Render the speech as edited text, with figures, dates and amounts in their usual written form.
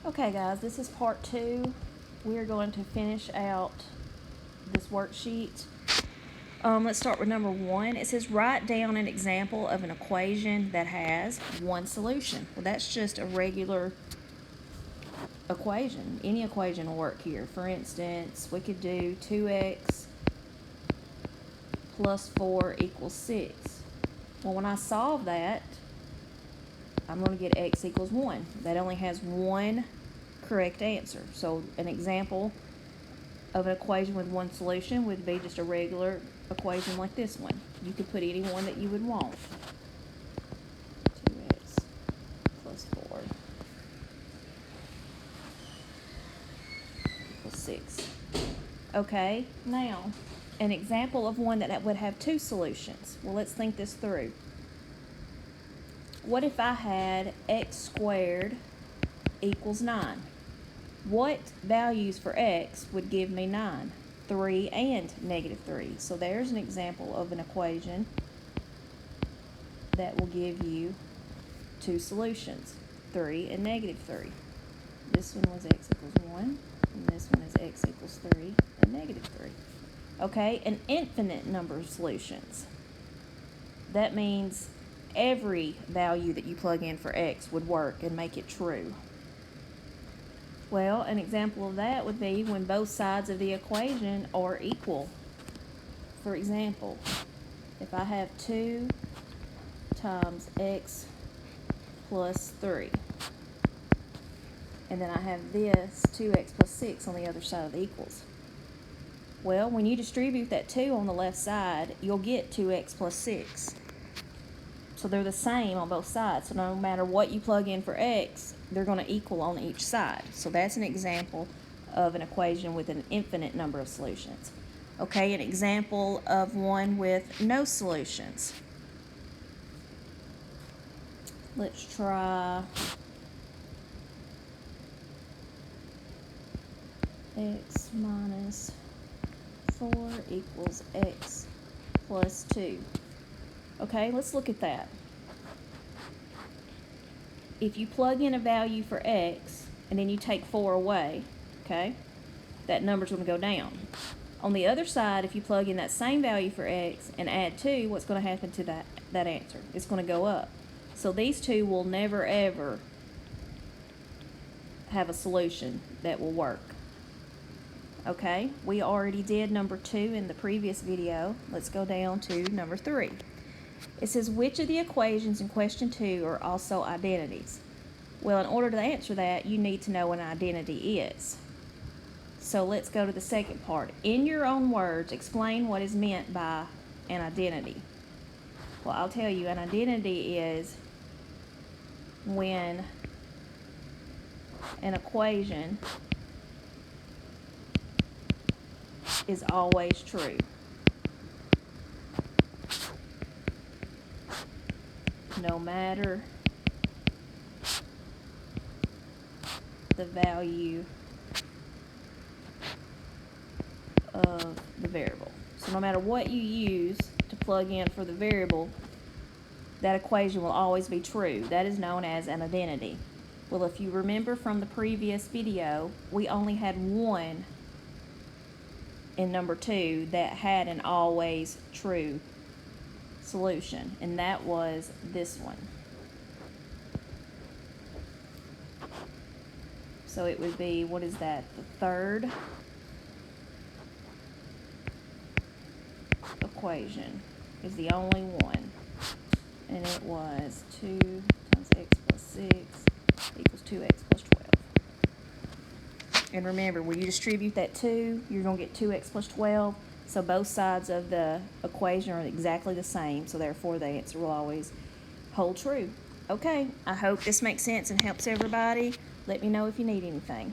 Okay guys, this is part 2. We are going to finish out this worksheet. Let's start with number 1. It says write down an example of an equation that has one solution. Well, that's just a regular equation. Any equation will work here. For instance, we could do 2x plus 4 equals 6. Well, when I solve that, I'm going to get x equals 1. That only has one correct answer. So an example of an equation with one solution would be just a regular equation like this one. You could put any one that you would want. 2x plus 4 equals 6. Okay, now an example of one that would have two solutions. Well, let's think this through. What if I had x squared equals 9? What values for x would give me 9? 3 and negative 3. So there's an example of an equation that will give you two solutions, 3 and negative 3. This one was x equals 1, and this one is x equals 3 and negative 3. Okay, an infinite number of solutions. That means every value that you plug in for x would work and make it true. Well, an example of that would be when both sides of the equation are equal. For example, if I have 2 times x plus 3, and then I have this 2x plus 6 on the other side of the equals. Well, when you distribute that 2 on the left side, you'll get 2x plus 6. So they're the same on both sides. So no matter what you plug in for x, they're going to equal on each side. So that's an example of an equation with an infinite number of solutions. Okay, an example of one with no solutions. Let's try x minus 4 equals x plus 2. Okay, let's look at that. If you plug in a value for x and then you take 4 away, okay, that number's going to go down. On the other side, if you plug in that same value for x and add 2, what's going to happen to that answer? It's going to go up. So these two will never ever have a solution that will work. Okay, we already did number 2 in the previous video. Let's go down to number 3. It says, which of the equations in question 2 are also identities? Well, in order to answer that, you need to know what an identity is. So let's go to the second part. In your own words, explain what is meant by an identity. Well, I'll tell you, an identity is when an equation is always true. No matter the value of the variable. So no matter what you use to plug in for the variable, that equation will always be true. That is known as an identity. Well, if you remember from the previous video, we only had one in number 2 that had an always true solution, and that was this one. So it would be, what is that, the third equation is the only one, and it was 2 times x plus 6 equals 2x plus 12. And remember, when you distribute that 2, you're going to get 2x plus 12. So both sides of the equation are exactly the same, so therefore the answer will always hold true. Okay, I hope this makes sense and helps everybody. Let me know if you need anything.